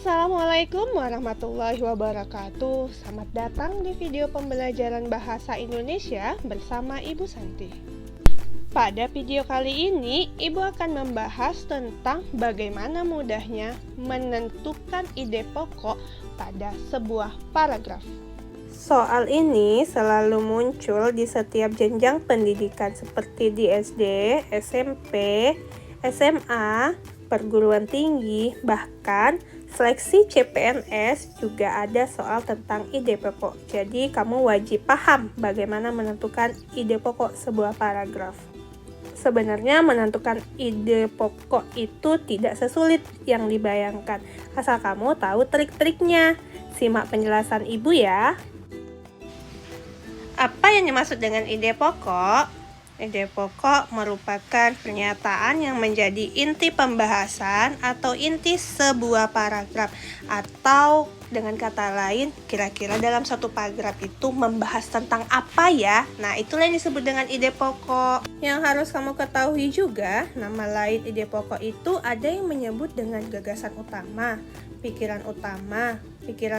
Assalamualaikum warahmatullahi wabarakatuh. Selamat datang di video pembelajaran bahasa Indonesia bersama Ibu Santi. Pada video kali ini, Ibu akan membahas tentang bagaimana mudahnya menentukan ide pokok pada sebuah paragraf. Soal ini selalu muncul di setiap jenjang pendidikan seperti di SD, SMP, SMA, perguruan tinggi, bahkan seleksi CPNS juga ada soal tentang ide pokok. Jadi kamu wajib paham bagaimana menentukan ide pokok sebuah paragraf. Sebenarnya menentukan ide pokok itu tidak sesulit yang dibayangkan, asal kamu tahu trik-triknya. Simak penjelasan Ibu ya. Apa yang dimaksud dengan ide pokok? Ide pokok merupakan pernyataan yang menjadi inti pembahasan atau inti sebuah paragraf, atau dengan kata lain, kira-kira dalam satu paragraf itu membahas tentang apa ya? Nah, itulah yang disebut dengan ide pokok. Yang harus kamu ketahui juga, nama lain ide pokok itu ada yang menyebut dengan gagasan utama, pikiran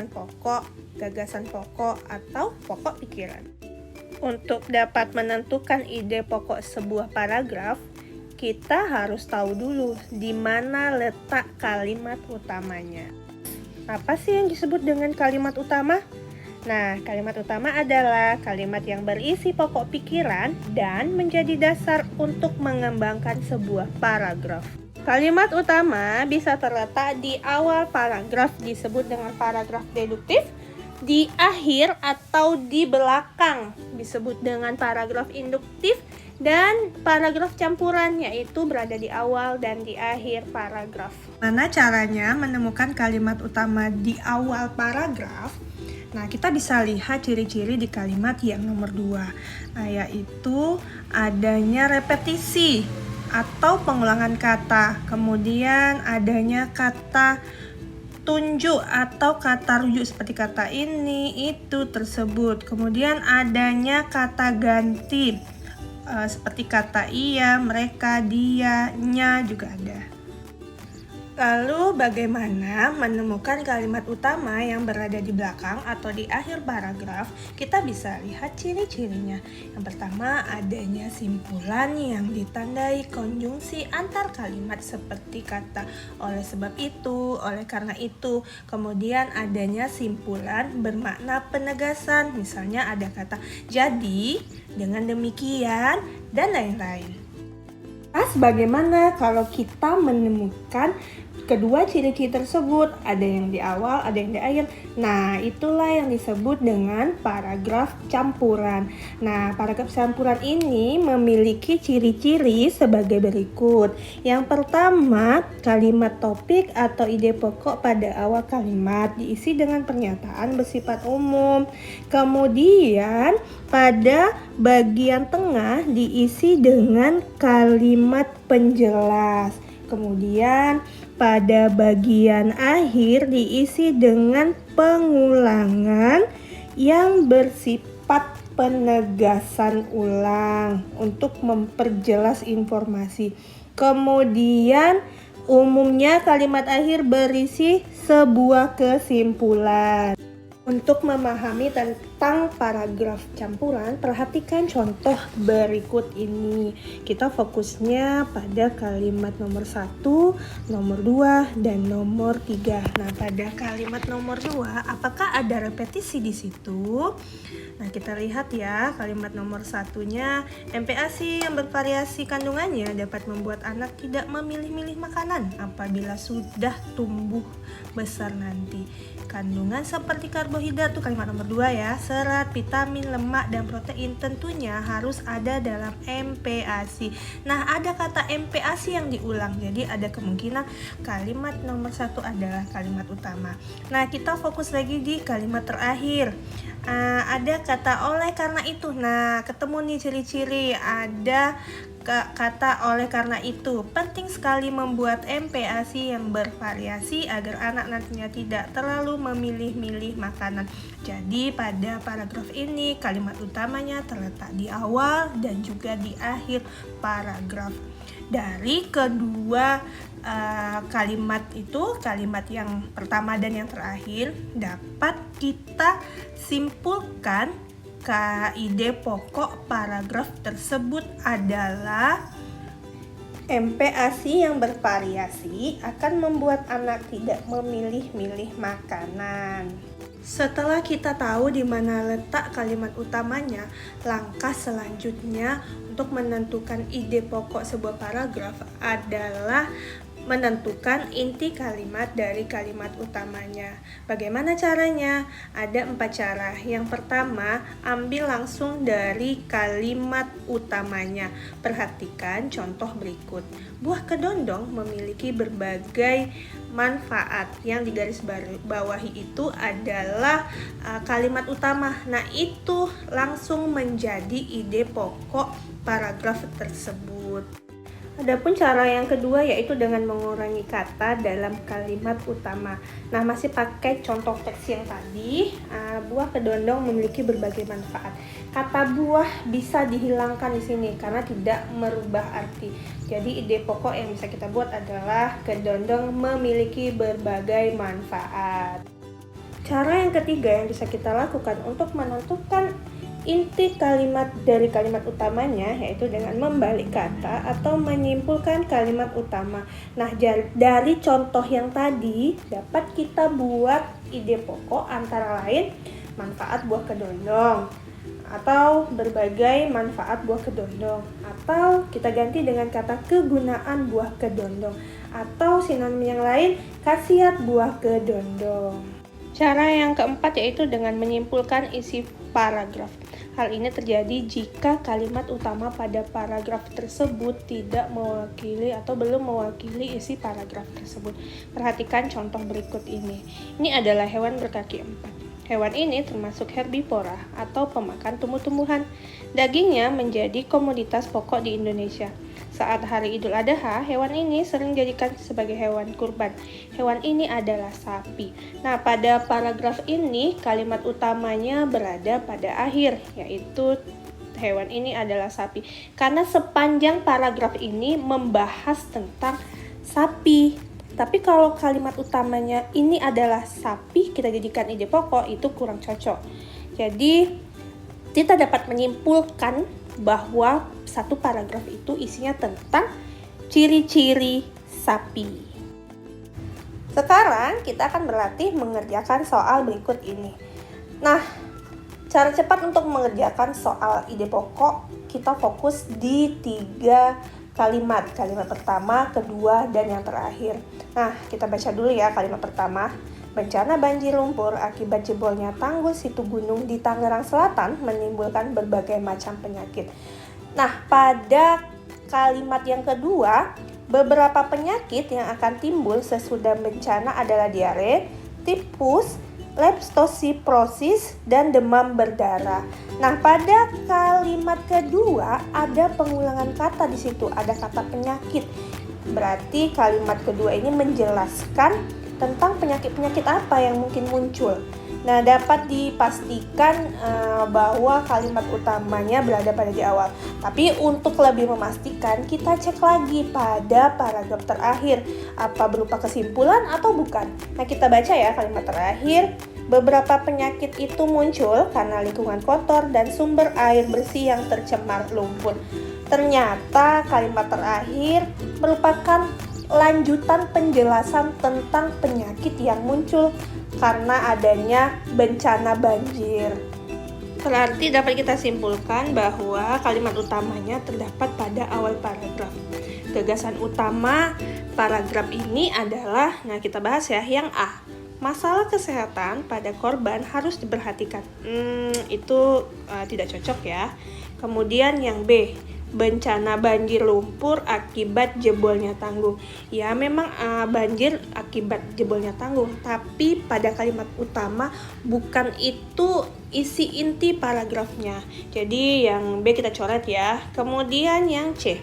pokok, gagasan pokok, atau pokok pikiran. Untuk dapat menentukan ide pokok sebuah paragraf, kita harus tahu dulu di mana letak kalimat utamanya. Apa sih yang disebut dengan kalimat utama? Nah, kalimat utama adalah kalimat yang berisi pokok pikiran dan menjadi dasar untuk mengembangkan sebuah paragraf. Kalimat utama bisa terletak di awal paragraf, disebut dengan paragraf deduktif, di akhir atau di belakang disebut dengan paragraf induktif, dan paragraf campuran yaitu berada di awal dan di akhir paragraf. Mana caranya menemukan kalimat utama di awal paragraf? Nah, kita bisa lihat ciri-ciri di kalimat yang nomor 2, yaitu adanya repetisi atau pengulangan kata, kemudian adanya kata tunjuk atau kata rujuk seperti kata ini, itu, tersebut. Kemudian adanya kata ganti seperti kata iya, mereka, dia, nya juga ada. Lalu bagaimana menemukan kalimat utama yang berada di belakang atau di akhir paragraf? Kita bisa lihat ciri-cirinya. Yang pertama, adanya simpulan yang ditandai konjungsi antar kalimat seperti kata oleh sebab itu, oleh karena itu. Kemudian adanya simpulan bermakna penegasan. Misalnya ada kata jadi, dengan demikian, dan lain-lain. Bagaimana kalau kita menemukan kedua ciri-ciri tersebut, ada yang di awal, ada yang di akhir. Nah, itulah yang disebut dengan paragraf campuran. Nah, paragraf campuran ini memiliki ciri-ciri sebagai berikut. Yang pertama, kalimat topik atau ide pokok pada awal kalimat diisi dengan pernyataan bersifat umum. Kemudian, pada bagian tengah diisi dengan kalimat penjelas. Kemudian pada bagian akhir diisi dengan pengulangan yang bersifat penegasan ulang untuk memperjelas informasi. Kemudian umumnya kalimat akhir berisi sebuah kesimpulan. Untuk memahami tentang paragraf campuran, perhatikan contoh berikut ini. Kita fokusnya pada kalimat nomor 1, nomor 2, dan nomor 3. Nah, pada kalimat nomor 2, apakah ada repetisi di situ? Nah, kita lihat ya, kalimat nomor 1-nya, MPASI yang bervariasi kandungannya dapat membuat anak tidak memilih-milih makanan apabila sudah tumbuh besar nanti. Kandungan seperti karbohidrat itu kalimat nomor 2 ya, serat, vitamin, lemak, dan protein tentunya harus ada dalam MPASI. Nah, ada kata MPASI yang diulang, jadi ada kemungkinan kalimat nomor 1 adalah kalimat utama. Nah, kita fokus lagi di kalimat terakhir. Ada kata oleh karena itu. Nah, ketemu nih ciri-ciri, ada kata oleh karena itu. Penting sekali membuat MPASI yang bervariasi agar anak nantinya tidak terlalu memilih-milih makanan. Jadi pada paragraf ini kalimat utamanya terletak di awal dan juga di akhir paragraf. Dari kedua kalimat itu, kalimat yang pertama dan yang terakhir, dapat kita simpulkan ide pokok paragraf tersebut adalah MPASI yang bervariasi akan membuat anak tidak memilih-milih makanan. Setelah kita tahu di mana letak kalimat utamanya, langkah selanjutnya untuk menentukan ide pokok sebuah paragraf adalah menentukan inti kalimat dari kalimat utamanya. Bagaimana caranya? Ada 4 cara. Yang pertama, ambil langsung dari kalimat utamanya. Perhatikan contoh berikut. Buah kedondong memiliki berbagai manfaat. Yang di garis bawahi itu adalah kalimat utama. Nah, itu langsung menjadi ide pokok paragraf tersebut. Adapun cara yang kedua yaitu dengan mengurangi kata dalam kalimat utama. Nah, masih pakai contoh teks yang tadi, buah kedondong memiliki berbagai manfaat. Kata buah bisa dihilangkan di sini karena tidak merubah arti. Jadi ide pokok yang bisa kita buat adalah kedondong memiliki berbagai manfaat. Cara yang ketiga yang bisa kita lakukan untuk menentukan inti kalimat dari kalimat utamanya yaitu dengan membalik kata atau menyimpulkan kalimat utama. Nah, dari contoh yang tadi dapat kita buat ide pokok antara lain manfaat buah kedondong atau berbagai manfaat buah kedondong, atau kita ganti dengan kata kegunaan buah kedondong, atau sinonim yang lain khasiat buah kedondong. Cara yang keempat yaitu dengan menyimpulkan isi paragraf. Hal ini terjadi jika kalimat utama pada paragraf tersebut tidak mewakili atau belum mewakili isi paragraf tersebut. Perhatikan contoh berikut ini. Ini adalah hewan berkaki 4. Hewan ini termasuk herbivora atau pemakan tumbuh-tumbuhan. Dagingnya menjadi komoditas pokok di Indonesia. Saat hari Idul Adha, hewan ini sering dijadikan sebagai hewan kurban. Hewan ini adalah sapi. Nah, pada paragraf ini kalimat utamanya berada pada akhir, yaitu hewan ini adalah sapi. Karena sepanjang paragraf ini membahas tentang sapi. Tapi kalau kalimat utamanya ini adalah sapi, kita jadikan ide pokok, itu kurang cocok. Jadi, kita dapat menyimpulkan bahwa satu paragraf itu isinya tentang ciri-ciri sapi. Sekarang kita akan berlatih mengerjakan soal berikut ini. Nah, cara cepat untuk mengerjakan soal ide pokok, kita fokus di 3 kalimat. Kalimat pertama, kedua, dan yang terakhir. Nah, kita baca dulu ya kalimat pertama. Bencana banjir lumpur akibat jebolnya tanggul situ gunung di Tangerang Selatan menimbulkan berbagai macam penyakit. Nah, pada kalimat yang kedua, beberapa penyakit yang akan timbul sesudah bencana adalah diare, tipus, leptosiprosis, dan demam berdarah. Nah, pada kalimat kedua ada pengulangan kata di situ, ada kata penyakit. Berarti kalimat kedua ini menjelaskan tentang penyakit-penyakit apa yang mungkin muncul. Nah, dapat dipastikan bahwa kalimat utamanya berada pada di awal. Tapi untuk lebih memastikan, kita cek lagi pada paragraf terakhir, apa berupa kesimpulan atau bukan. Nah, kita baca ya kalimat terakhir. Beberapa penyakit itu muncul karena lingkungan kotor dan sumber air bersih yang tercemar lumpur. Ternyata kalimat terakhir merupakan lanjutan penjelasan tentang penyakit yang muncul karena adanya bencana banjir. Berarti dapat kita simpulkan bahwa kalimat utamanya terdapat pada awal paragraf. Gagasan utama paragraf ini adalah, nah kita bahas ya, yang A. Masalah kesehatan pada korban harus diperhatikan. Itu tidak cocok ya. Kemudian yang B. Bencana banjir lumpur akibat jebolnya tanggul. Ya, memang banjir akibat jebolnya tanggul, tapi pada kalimat utama bukan itu isi inti paragrafnya. Jadi yang B kita coret ya. Kemudian yang C.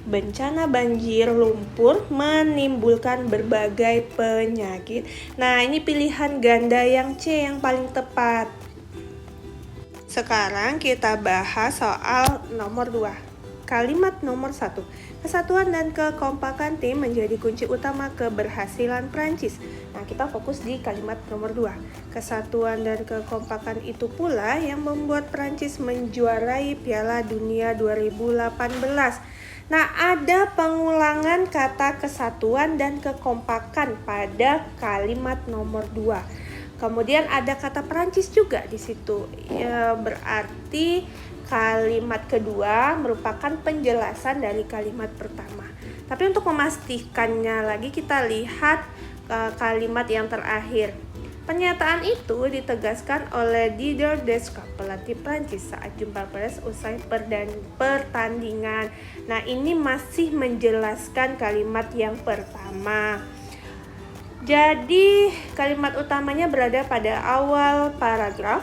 bencana banjir, lumpur menimbulkan berbagai penyakit. Nah, ini pilihan ganda yang C yang paling tepat. Sekarang kita bahas soal nomor 2. Kalimat nomor 1. Kesatuan dan kekompakan tim menjadi kunci utama keberhasilan Prancis. Nah, kita fokus di kalimat nomor 2. Kesatuan dan kekompakan itu pula yang membuat Prancis menjuarai Piala Dunia 2018. Nah, ada pengulangan kata kesatuan dan kekompakan pada kalimat nomor 2. Kemudian ada kata Prancis juga di situ. Ya, berarti kalimat kedua merupakan penjelasan dari kalimat pertama. Tapi untuk memastikannya lagi kita lihat kalimat yang terakhir. Pernyataan itu ditegaskan oleh Didier Deschamps, pelatih Prancis saat jumpa pers usai pertandingan. Nah, ini masih menjelaskan kalimat yang pertama. Jadi kalimat utamanya berada pada awal paragraf.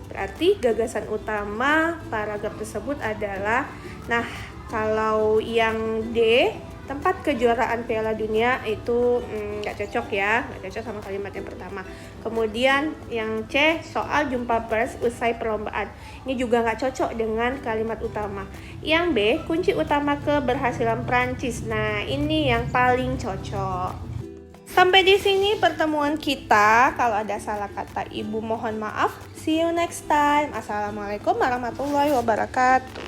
Berarti gagasan utama paragraf tersebut adalah, nah kalau yang D, tempat kejuaraan Piala Dunia itu nggak cocok ya, nggak cocok sama kalimat yang pertama. Kemudian yang C, soal jumpa pers usai perlombaan, ini juga nggak cocok dengan kalimat utama. Yang B, kunci utama keberhasilan Prancis. Nah, ini yang paling cocok. Sampai di sini pertemuan kita. Kalau ada salah kata Ibu mohon maaf. See you next time. Assalamualaikum warahmatullahi wabarakatuh.